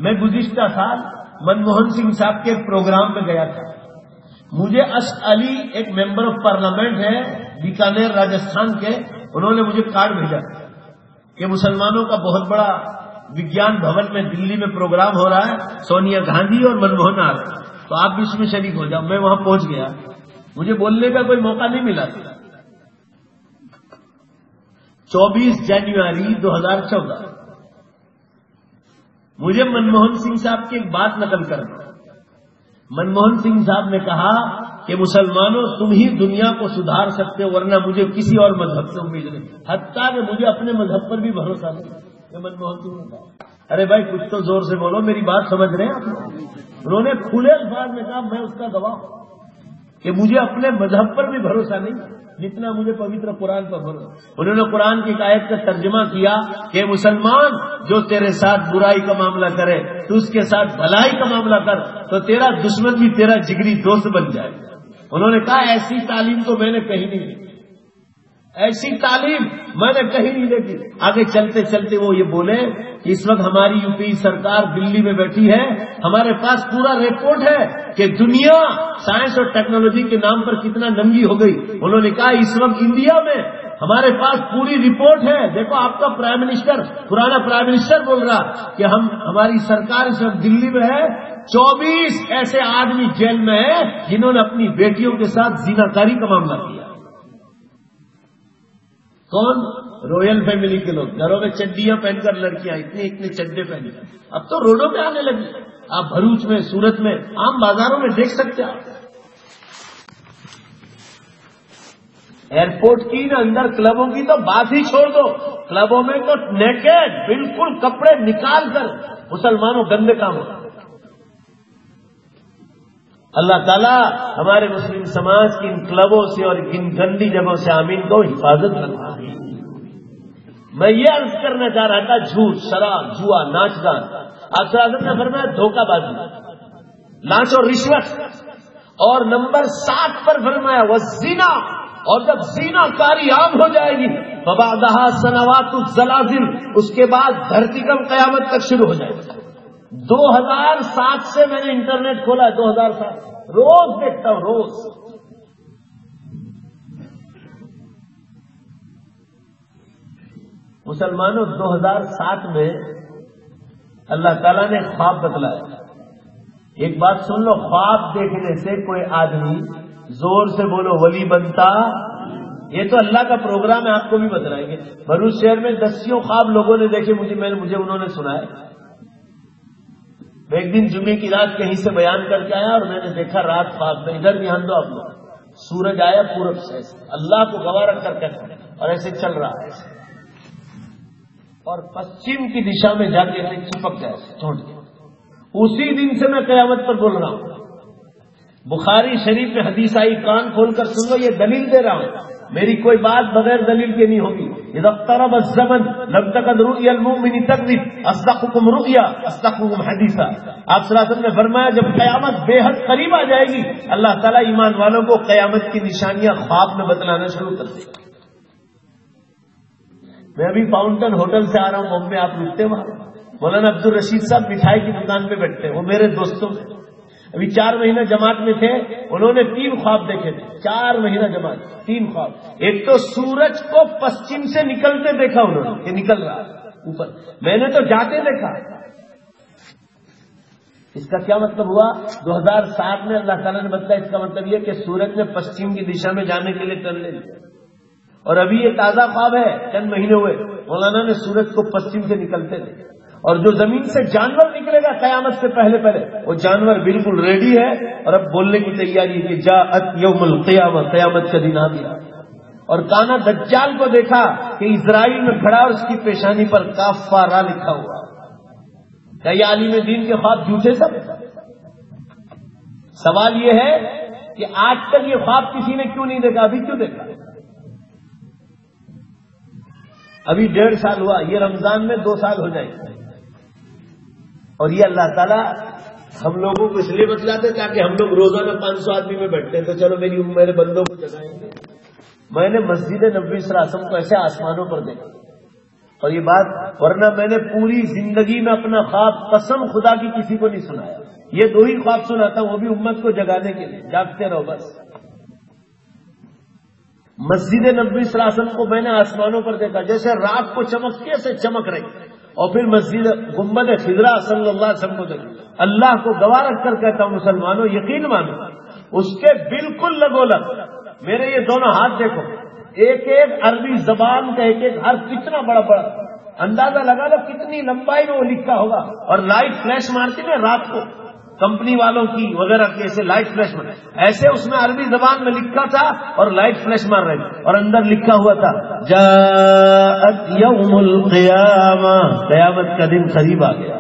میں گزشتہ سال منموہن سنگھ صاحب کے ایک پروگرام میں گیا تھا. مجھے اشق علی ایک ممبر آف پارلیمنٹ ہے بیکانیر راجستھان کے، انہوں نے مجھے کارڈ بھیجا کہ مسلمانوں کا بہت بڑا وگیان بھون میں دلی میں پروگرام ہو رہا ہے، سونیا گاندھی اور منموہن آ رہے ہیں، تو آپ بھی اس میں شریک ہو جاؤ. میں وہاں پہنچ گیا، مجھے بولنے کا کوئی موقع نہیں ملا. 24 جنوری 2014 مجھے منموہن سنگھ صاحب کی ایک بات نقل کرنا. منموہن سنگھ صاحب نے کہا کہ مسلمانوں تم ہی دنیا کو سدھار سکتے ہو، ورنہ مجھے کسی اور مذہب سے امید نہیں. حتیٰ کہ مجھے اپنے مذہب پر بھی بھروسہ نہیں. کہ منموہن سنگھ نے کہا ارے بھائی کچھ تو زور سے بولو، میری بات سمجھ رہے ہیں آپ؟ انہوں نے کھلے الفاظ میں کہا میں اس کا گواہ ہوں کہ مجھے اپنے مذہب پر بھی بھروسہ نہیں جتنا مجھے پوتر قرآن پر بھروسہ. انہوں نے قرآن کی آیت کا ترجمہ کیا کہ مسلمان جو تیرے ساتھ برائی کا معاملہ کرے تو اس کے ساتھ بھلائی کا معاملہ کر، تو تیرا دشمن بھی تیرا جگری دوست بن جائے. انہوں نے کہا ایسی تعلیم تو میں نے کہیں نہیں دی، ایسی تعلیم میں نے کہیں نہیں دیکھی. آگے چلتے چلتے وہ یہ بولے کہ اس وقت ہماری یو پی سرکار دلی میں بیٹھی ہے، ہمارے پاس پورا رپورٹ ہے کہ دنیا سائنس اور ٹیکنالوجی کے نام پر کتنا ننگی ہو گئی. انہوں نے کہا اس وقت انڈیا میں ہمارے پاس پوری رپورٹ ہے. دیکھو آپ کا پرائم منسٹر، پرانا پرائم منسٹر بول رہا کہ ہماری سرکار اس وقت دلی میں ہے، 24 ایسے آدمی جیل میں ہیں جنہوں نے اپنی بیٹیوں کے ساتھ زیناکاری کا معاملہ کیا. کون؟ رویل فیملی کے لوگ، گھروں میں چڈیاں پہن کر لڑکیاں اتنے چڈے پہن کر اب تو روڈوں پہ آنے لگی. آپ بھروچ میں، سورت میں، عام بازاروں میں دیکھ سکتے ہیں. ایئرپورٹ کی نہ اندر کلبوں کی تو بات ہی چھوڑ دو، کلبوں میں تو نیکڈ بالکل کپڑے نکال کر مسلمانوں گندے کام ہوتے. اللہ تعالیٰ ہمارے مسلم سماج کی ان کلبوں سے اور ان گندی جگہوں سے آمین کو حفاظت رکھا. میں یہ عرض کرنا چاہ رہا تھا، جھوٹ، شراب، جوا، ناچ گان، آپ سے نے فرمایا دھوکہ بازی، لانچ اور رشوت، اور نمبر 7 پر فرمایا والزنا. اور جب زنا کاری عام ہو جائے گی فبعدہا سنوات الزلازل، اس کے بعد دھرتی کم قیامت تک شروع ہو جائے گی. 2007 سے میں نے انٹرنیٹ کھولا ہے، 2007 روز دیکھتا ہوں، روز. مسلمانوں 2007 میں اللہ تعالیٰ نے خواب بتلایا. ایک بات سن لو، خواب دیکھنے سے کوئی آدمی زور سے بولو ولی بنتا، یہ تو اللہ کا پروگرام ہے، آپ کو بھی بتلائیں گے. بھروچ شہر میں 10 خواب لوگوں نے دیکھے، مجھے انہوں نے سنائے. میں ایک دن جمعے کی رات کہیں سے بیان کر کے آیا اور میں نے دیکھا رات خواب میں، ادھر دھیان دو آپ لوگ، سورج آیا پورب سے، اللہ کو گواہ رکھ کر کہتا اور ایسے چل رہا ہے، اور پشچم کی دشا میں جا کے چپک جائے چھوڑ دیا. اسی دن سے میں قیامت پر بول رہا ہوں. بخاری شریف میں حدیث آئی، کان کھول کر سن لو، یہ دلیل دے رہا ہوں، میری کوئی بات بغیر دلیل کے نہیں ہوگی. اذا اقترب الزمن لم تكن رؤيا المؤمن تكذب اصدقكم رؤيا اصدقكم حديثا. آپ صلی اللہ علیہ وسلم نے فرمایا جب قیامت بے حد قریب آ جائے گی اللہ تعالیٰ ایمان والوں کو قیامت کی نشانیاں خواب میں بتلانا شروع کر دے گا. میں ابھی فاؤنٹن ہوٹل سے آ رہا ہوں، بمبے، آپ رکتے وہاں. مولانا عبد الرشید صاحب مٹھائی کی دکان پہ بیٹھتے ہیں، وہ میرے دوستوں میں ابھی 4 مہینہ جماعت میں تھے. انہوں نے 3 خواب دیکھے تھے، 4 مہینہ جماعت، 3 خواب. ایک تو سورج کو پشچم سے نکلتے دیکھا انہوں نے کہ نکل رہا اوپر، میں نے تو جاتے دیکھا. اس کا کیا مطلب ہوا؟ 2007 میں اللہ تعالیٰ نے بتایا، اس کا مطلب یہ کہ سورج نے پشچم کی دشا میں جانے کے لیے ٹرن لے لیا. اور ابھی یہ تازہ خواب ہے، چند مہینے ہوئے مولانا نے سورج کو پشچم سے نکلتے دیکھا. اور جو زمین سے جانور نکلے گا قیامت سے پہلے وہ جانور بالکل ریڈی ہے اور اب بولنے کی تیاری ہے کہ جاءت یوم القیامہ، قیامت کا دن آ گیا. اور کانا دجال کو دیکھا کہ اسرائیل میں کھڑا اور اس کی پیشانی پر کافارہ لکھا ہوا. کیا یہ عالم دین کے خواب جھوٹے سب؟ سوال یہ ہے کہ آج تک یہ خواب کسی نے کیوں نہیں دیکھا؟ ابھی کیوں دیکھا؟ ابھی 1.5 سال ہوا، یہ رمضان میں 2 سال ہو جائیں گے. اور یہ اللہ تعالیٰ ہم لوگوں کو اس لیے بتلاتے تاکہ ہم لوگ روزانہ 500 آدمی میں بیٹھتے ہیں تو چلو میرے بندوں کو جگائیں گے. میں نے مسجد نبوی صلی اللہ علیہ وسلم کو ایسے آسمانوں پر دیکھا، اور یہ بات ورنہ میں نے پوری زندگی میں اپنا خواب قسم خدا کی کسی کو نہیں سنایا. یہ 2 ہی خواب سناتا ہوں، وہ بھی امت کو جگانے کے لیے. جاگتے رہو بس. مسجد نبوی صلی اللہ علیہ وسلم کو میں نے آسمانوں پر دیکھا جیسے رات کو چمکتے سے چمک رہی، اور پھر مسجد گنبد خضرا صلی اللہ علیہ وسلم کو دیکھا. اللہ کو گواہ رکھ کر کہتا ہوں مسلمانوں یقین مانو، اس کے بالکل لگولگ میرے یہ دونوں ہاتھ دیکھو، ایک ایک عربی زبان کا ایک ایک حرف کتنا بڑا بڑا، اندازہ لگا لو کتنی لمبائی میں وہ لکھا ہوگا. اور لائٹ فلیش مارتی نا رات کو کمپنی والوں کی وغیرہ کی، ایسے لائٹ فلیش مار، ایسے اس میں عربی زبان میں لکھا تھا اور لائٹ فلیش مار رہے تھے، اور اندر لکھا ہوا تھا جاءت یوم القیامہ، قیامت کا دن قریب آ گیا.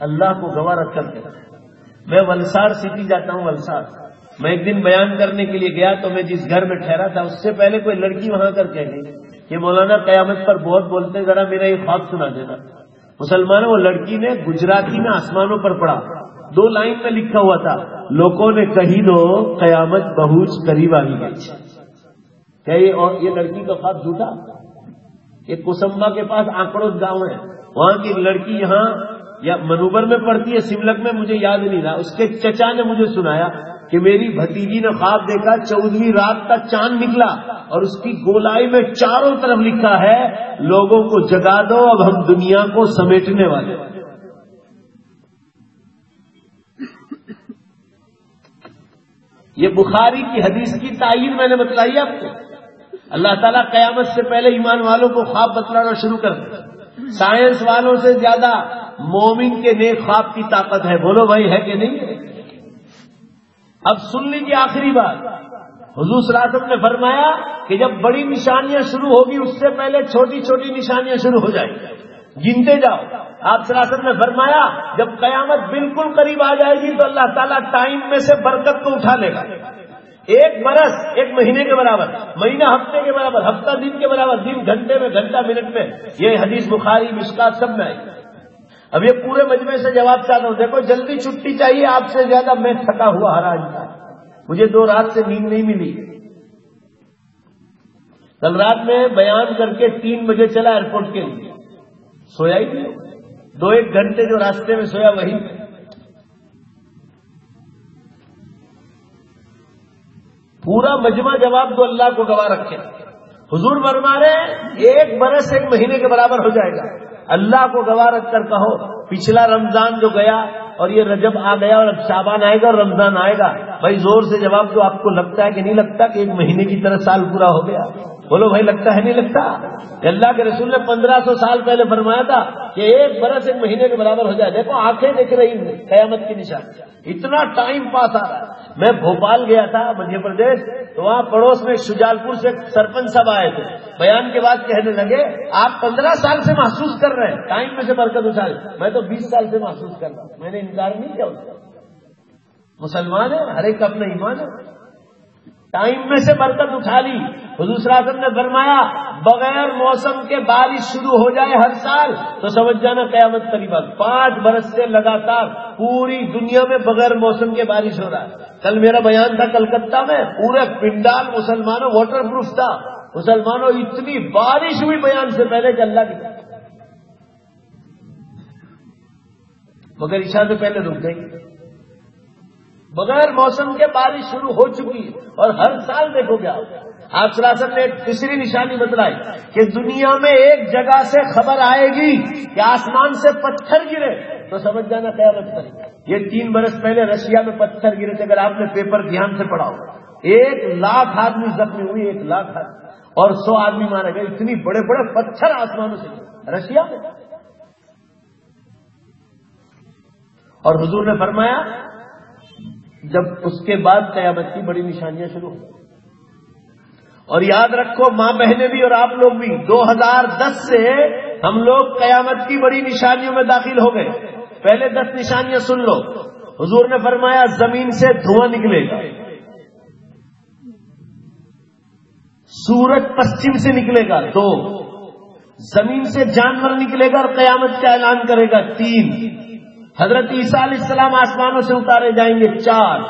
اللہ کو گواہ رکھ کر کے میں ولسار سٹی جاتا ہوں. ولسار میں ایک دن بیان کرنے کے لیے گیا تو میں جس گھر میں ٹھہرا تھا اس سے پہلے کوئی لڑکی وہاں کر کہہ گئی کہ مولانا قیامت پر بہت بولتے، ذرا میرا یہ خواب سنا دینا. مسلمانوں وہ لڑکی نے گجراتی میں آسمانوں پر پڑھا، 2 لائن میں لکھا ہوا تھا لوگوں نے کہی دو قیامت بہت قریب آ گئی. کیا یہ لڑکی کا خواب جھوٹا؟ یہ کوسمبا کے پاس آکڑوت گاؤں ہے، وہاں کی لڑکی یہاں یا منوبر میں پڑتی ہے، سملک میں، مجھے یاد نہیں رہا. اس کے چچا نے مجھے سنایا کہ میری بھتیجی نے خواب دیکھا 14ویں رات کا چاند نکلا اور اس کی گولائی میں چاروں طرف لکھا ہے لوگوں کو جگا دو اب ہم دنیا کو سمیٹنے والے. یہ بخاری کی حدیث کی تائید میں نے بتلائی آپ کو. اللہ تعالیٰ قیامت سے پہلے ایمان والوں کو خواب بتلانا شروع کر دے. سائنس والوں سے زیادہ مومن کے نیک خواب کی طاقت ہے. بولو بھائی ہے کہ نہیں؟ اب سن لیجیے آخری بات. حضور صلی اللہ علیہ وسلم نے فرمایا کہ جب بڑی نشانیاں شروع ہوگی اس سے پہلے چھوٹی چھوٹی نشانیاں شروع ہو جائیں گی، گنتے جاؤ. آپ صلی اللہ علیہ وسلم نے فرمایا جب قیامت بالکل قریب آ جائے گی تو اللہ تعالیٰ ٹائم میں سے برکت کو اٹھا لے گا. 1 برس 1 مہینے کے برابر، مہینہ ہفتے کے برابر، ہفتہ دن کے برابر، دن گھنٹے میں، گھنٹہ منٹ میں. یہ حدیث بخاری مشکات سب میں آئی. اب یہ پورے مجمع سے جواب چاہتا ہوں. دیکھو جلدی چھٹی چاہیے آپ سے زیادہ، میں تھکا ہوا حراج تھا، مجھے 2 رات سے نیند نہیں ملی. کل رات میں بیان کر کے 3 بجے چلا ایئرپورٹ کے لیے، سویا ہی نہیں. 2-1 گھنٹے جو راستے میں سویا وہی. پورا مجمع جواب دو، اللہ کو گواہ رکھے. حضور فرما رہے 1 برس 1 مہینے کے برابر ہو جائے گا. اللہ کو گواہ رکھ کر کہو پچھلا رمضان جو گیا اور یہ رجب آ گیا اور اب شعبان آئے گا اور رمضان آئے گا، بھائی زور سے جواب دو. آپ کو لگتا ہے کہ نہیں لگتا کہ 1 مہینے کی طرح سال پورا ہو گیا؟ بولو بھائی لگتا ہے نہیں لگتا؟ اللہ کے رسول نے 1500 سال پہلے فرمایا تھا کہ 1 برس 1 مہینے کے برابر ہو جائے. دیکھو آنکھیں دیکھ رہی ہیں قیامت کی نشانی. اتنا ٹائم پاس آ رہا ہے. میں بھوپال گیا تھا مدھیہ پردیش، تو وہاں پڑوس میں شجال پور سے سرپنچ صاحب آئے تھے. بیان کے بعد کہنے لگے آپ 15 سال سے محسوس کر رہے ہیں ٹائم میں سے برکت اٹھا رہے. میں تو 20 سال سے محسوس کر رہا ہوں. میں نے انکار نہیں کیا. اس کا مسلمان ہے، ہر ایک کا اپنا ایمان ہے. ٹائم میں سے برکت اٹھا لی. حضور صلی اللہ علیہ وسلم نے فرمایا بغیر موسم کے بارش شروع ہو جائے ہر سال تو سمجھ جانا قیامت قریب آ گئی. 5 برس سے لگاتار پوری دنیا میں بغیر موسم کے بارش ہو رہا ہے. کل میرا بیان تھا کلکتہ میں، پورے پنڈال مسلمانوں واٹر پروف تھا. مسلمانوں اتنی بارش ہوئی بیان سے پہلے کہ اللہ کی، مگر عشاء سے پہلے رک گئی. بغیر موسم کے بارش شروع ہو چکی ہے. اور ہر سال دیکھو گے آپ صلی اللہ علیہ وسلم نے ایک تیسری نشانی بتلائی کہ دنیا میں ایک جگہ سے خبر آئے گی کہ آسمان سے پتھر گرے تو سمجھ جانا قیامت پر. یہ 3 برس پہلے رشیا میں پتھر گرے تھے. اگر آپ نے پیپر دھیان سے پڑھا ہو 1 لاکھ آدمی زخمی ہوئی، 1 لاکھ آدمی، اور 100 آدمی مارے گئے. اتنی بڑے بڑے پتھر آسمانوں سے رشیا میں. اور حضور نے فرمایا جب اس کے بعد قیامت کی بڑی نشانیاں شروع ہوں. اور یاد رکھو ماں بہنیں بھی اور آپ لوگ بھی 2010 سے ہم لوگ قیامت کی بڑی نشانیوں میں داخل ہو گئے. پہلے 10 نشانیاں سن لو. حضور نے فرمایا زمین سے دھواں نکلے گا، سورج پشچم سے نکلے گا 2، زمین سے جانور نکلے گا اور قیامت کا اعلان کرے گا 3، حضرت عیسیٰ علیہ السلام آسمانوں سے اتارے جائیں گے 4،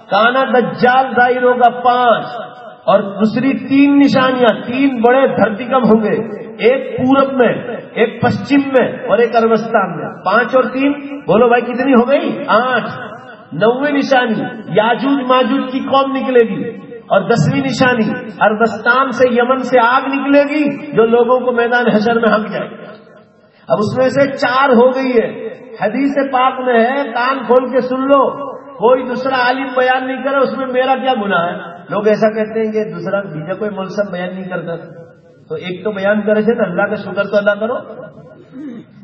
کانا دجال ظاہر ہوگا 5، اور دوسری 3 نشانیاں، 3 بڑے دھرتیکم ہوں گے، ایک پورب میں، ایک پشچم میں اور ایک عربستان میں. 5 اور 3 بولو بھائی کتنی ہو گئی؟ 8. 9ویں نشانی یاجوج ماجوج کی قوم نکلے گی، اور 10ویں نشانی عربستان سے، یمن سے آگ نکلے گی جو لوگوں کو میدان حشر میں ہنک جائے گی. اب اس میں سے 4 ہو گئی ہے. حدیث پاک میں ہے، کان کھول کے سن لو، کوئی دوسرا عالم بیان نہیں کرے، اس میں میرا کیا گناہ ہے؟ لوگ ایسا کہتے ہیں کہ دوسرا بیجا کوئی مولسم بیان نہیں کرتا، تو ایک تو بیان کرے تھے نا، اللہ کا شکر تو ادا کرو.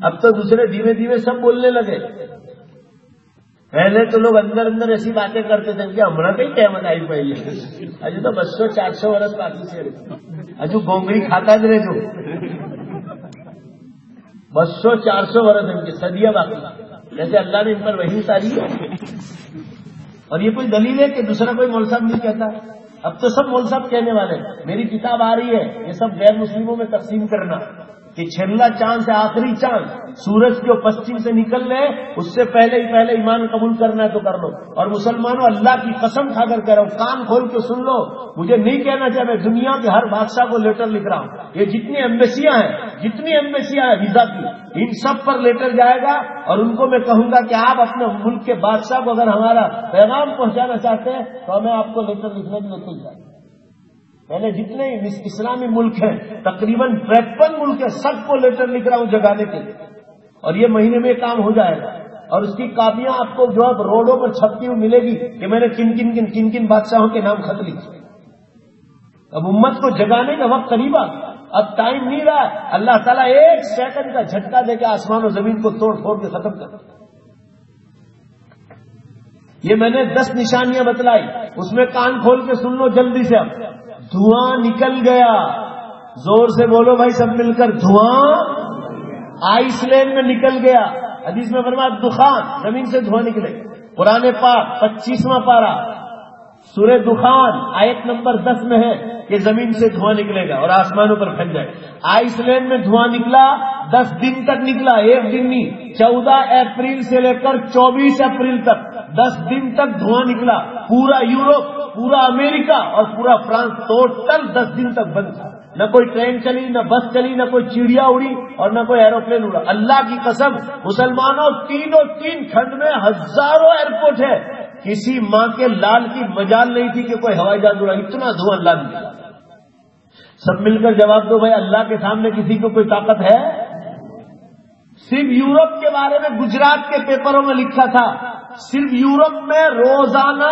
اب تو دوسرے دھیمے دھیمے سب بولنے لگے. پہلے تو لوگ اندر اندر ایسی باتیں کرتے تھے کہ ہمارا کہیں قیامت آئی پہلے اجو تو 200-400 برس باقی سے اجو گونگڑی کھاتا رہے جو 200-400 برس ان کی صدیاں باقی، جیسے اللہ نے ان پر وحی اتاری ہے. اور یہ کوئی دلیل ہے کہ دوسرا کوئی مول صاحب نہیں کہتا؟ اب تو سب مول صاحب کہنے والے. میری کتاب آ رہی ہے، یہ سب غیر مسلموں میں تقسیم کرنا کہ چھلا چاند سے آخری چاند سورج جو پشچم سے نکل رہے اس سے پہلے ایمان قبول کرنا ہے تو کر لو. اور مسلمانوں اللہ کی قسم کھا کر کہہ رہا ہوں، کان کھول کے سن لو، مجھے نہیں کہنا چاہیے، میں دنیا کے ہر بادشاہ کو لیٹر لکھ رہا ہوں. یہ جتنی ایمبیسیاں ہیں ویزا کی، ان سب پر لیٹر جائے گا، اور ان کو میں کہوں گا کہ آپ اپنے ملک کے بادشاہ کو اگر ہمارا پیغام پہنچانا چاہتے ہیں تو ہمیں آپ کو لیٹر لکھنے کے لیے جائے. پہلے جتنے اسلامی ملک ہیں، تقریباً 53 ملک ہیں، سب کو لیٹر لکھ رہا ہوں جگانے کے لیے. اور یہ مہینے میں کام ہو جائے گا، اور اس کی کاپیاں آپ کو جو اب روڈوں پر چھپتی ہوئی ملے گی کہ میں نے کن کن بادشاہوں کے نام خط لکھے. اب امت کو جگانے کا وقت قریب آ گیا، اب ٹائم نہیں رہا. اللہ تعالیٰ 1 سیکنڈ کا جھٹکا دے کے آسمان و زمین کو توڑ پھوڑ کے ختم کر دیا. یہ میں نے 10 نشانیاں بتلائی، اس میں کان کھول کے سن لو جلدی سے. اب دھواں نکل گیا، زور سے بولو بھائی سب مل کر، دھواں آئس لینڈ میں نکل گیا. حدیث میں فرمایا دخان، زمین سے دھواں نکلے. قرآن پاک 25واں پارہ سورہ دخان آیت نمبر 10 میں ہے کہ زمین سے دھواں نکلے گا اور آسمانوں پر پھیل جائے. آئس لینڈ میں دھواں نکلا، 10 دن تک نکلا، ایک دن نہیں. 14 اپریل سے لے کر 24 اپریل تک 10 دن تک دھواں نکلا. پورا یورپ، پورا امریکہ اور پورا فرانس ٹوٹل 10 دن تک بند تھا. نہ کوئی ٹرین چلی، نہ بس چلی، نہ کوئی چڑیا اڑی اور نہ کوئی ایروپلین اڑا. اللہ کی قسم مسلمانوں، تین کھنڈ میں ہزاروں ایئرپورٹ ہے، کسی ماں کے لال کی مجال نہیں تھی کہ کوئی ہوائی جہاز اڑا. اتنا دھواں اللہ نے. سب مل کر جواب دو بھائی، اللہ کے سامنے کسی کو کوئی طاقت ہے؟ صرف یورپ کے بارے میں گجرات کے پیپروں میں لکھا تھا، صرف یورپ میں روزانہ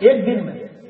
ایک دن میں.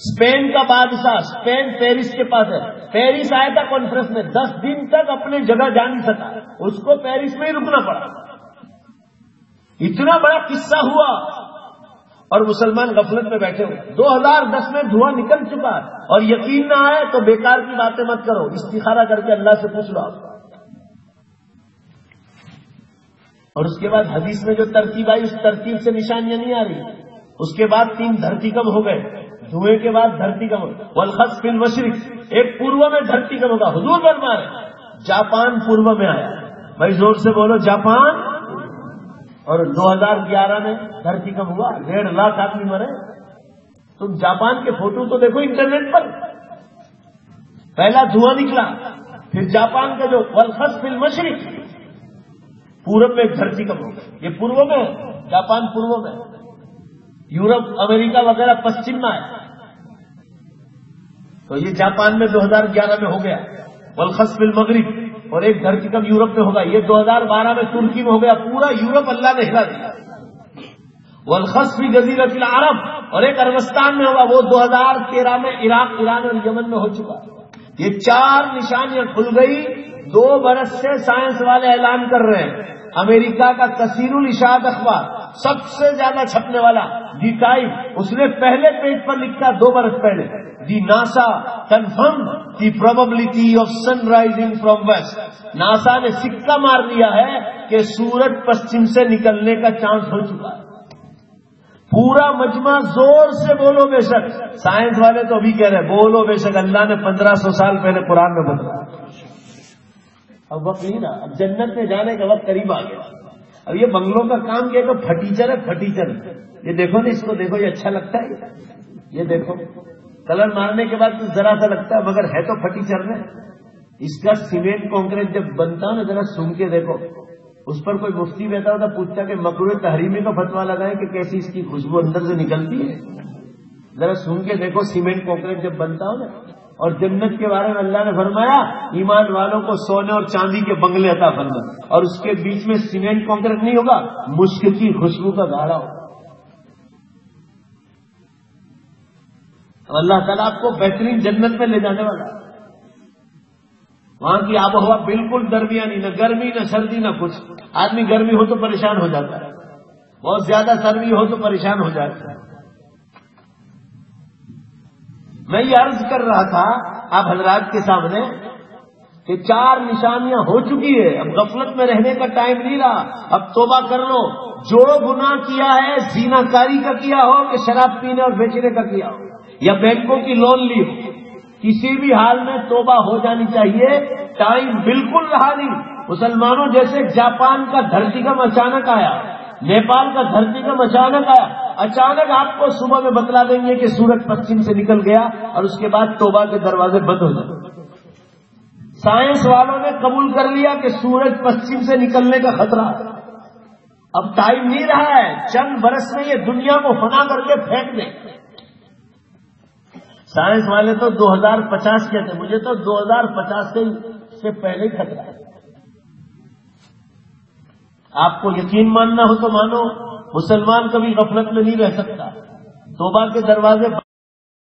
اسپین کا بادشاہ، اسپین پیرس کے پاس ہے، پیرس آیا تھا کانفرنس میں، 10 دن تک اپنے جگہ جا نہیں سکا، اس کو پیرس میں ہی رکنا پڑا. اتنا بڑا قصہ ہوا اور مسلمان غفلت میں بیٹھے ہوئے. 2010 میں دھواں نکل چکا ہے اور یقین نہ آئے تو بیکار کی باتیں مت کرو، استخارہ کر کے اللہ سے پوچھ لو آپ. اور اس کے بعد حدیث میں جو ترتیب آئی اس ترتیب سے نشانیاں نہیں آ رہی. اس کے بعد 3 دھرتی کم ہو گئے، دھوئے کے بعد دھرتی کم ہو گئی. والخسف فی المشرق، ایک پورو میں دھرتی کم ہوگا. حضور فرما رہے جاپان پورو میں آیا. بھائی زور سے بولو جاپان. اور 2011 میں دھرتی کم ہوا، 1.5 لاکھ آدمی مرے. تم جاپان کے فوٹو تو دیکھو انٹرنیٹ پر. پہلا دھواں نکلا، پھر جاپان کا جو والخسف فی المشرق، پورب میں دھرتی کم ہو گئی. یہ پورو میں، جاپان پورو میں، یورپ امریکہ وغیرہ پشچم میں آیا. تو یہ جاپان میں 2011 میں ہو گیا. والخسف فی المغرب، اور ایک دھرتی کم یورپ میں ہوگا. یہ 2012 میں ترکی میں ہو گیا. پورا یورپ اللہ نے ہلا دیا. والخسف فی جزیرۃ العرب، اور ایک عربستان میں ہوگا. وہ 2013 میں عراق، ایران اور یمن میں ہو چکا. یہ 4 نشانیاں کھل گئی. 2 برس سے سائنس والے اعلان کر رہے ہیں. امریکہ کا کثیر الاشاعت اخبار، سب سے زیادہ چھپنے والا دی ٹائم، اس نے پہلے پیج پر لکھا 2 برس پہلے، the NASA confirm the probability of sun rising from west. NASA نے سکہ مار دیا ہے کہ سورج پشچم سے نکلنے کا چانس ہو چکا ہے. پورا مجمع زور سے بولو بے شک. سائنس والے تو ابھی کہہ رہے بولو بے شک. اللہ نے 1500 سال پہلے قرآن میں بتایا. اب وقت نہیں رہا، اب جنت میں جانے کا وقت قریب آ گیا. اب یہ بنگلوں کا کام کیا تو پھٹیچر ہے، پھٹیچر یہ دیکھو نا، اس کو دیکھو، یہ اچھا لگتا ہے، یہ دیکھو کلر مارنے کے بعد تو ذرا سا لگتا ہے مگر ہے تو پھٹی چرنے. اس کا سیمنٹ کانکریٹ جب بنتا نا ذرا سن کے دیکھو. اس پر کوئی مفتی بیٹھا ہوتا پوچھتا کہ مکروہ تحریمی کا فتویٰ لگائے کہ کیسی اس کی خوشبو اندر سے نکلتی ہے. ذرا سن کے دیکھو سیمنٹ کانکریٹ جب بنتا ہو نا. اور جنت کے بارے میں اللہ نے فرمایا ایمان والوں کو سونے اور چاندی کے بنگلے عطا فرما، اور اس کے بیچ میں سیمنٹ کانکریٹ نہیں ہوگا، مشک کی خوشبو کا گاڑا ہوگا. اللہ تعالیٰ آپ کو بہترین جنت میں لے جانے والا ہے. وہاں کی آب و ہوا بالکل درمیانی، نہ گرمی نہ سردی نہ کچھ. آدمی گرمی ہو تو پریشان ہو جاتا ہے، بہت زیادہ سردی ہو تو پریشان ہو جاتا ہے. میں یہ عرض کر رہا تھا آپ حضرات کے سامنے کہ 4 نشانیاں ہو چکی ہے. اب غفلت میں رہنے کا ٹائم نہیں رہا. اب توبہ کر لو. جو گناہ کیا ہے، زنا کاری کا کیا ہو کہ شراب پینے اور بیچنے کا کیا ہو یا بینکوں کی لون لی ہو، کسی بھی حال میں توبہ ہو جانی چاہیے. ٹائم بالکل رہا نہیں. مسلمانوں جیسے جاپان کا دھرتیکم اچانک آیا، نیپال کا دھرتیکم اچانک آیا، اچانک آپ کو صبح میں بتلا دیں گے کہ سورج پچھم سے نکل گیا اور اس کے بعد توبہ کے دروازے بند ہو جائیں. سائنس والوں نے قبول کر لیا کہ سورج پچھم سے نکلنے کا خطرہ ہے. اب ٹائم نہیں رہا ہے، چند برس میں یہ دنیا کو فنا کر کے پھینک دیں. سائنس والے تو 2050 کہتے ہیں، مجھے تو 2050 سے پہلے ہی خطرہ ہے. آپ کو یقین ماننا ہو تو مانو، مسلمان کبھی غفلت میں نہیں رہ سکتا. توبہ کے دروازے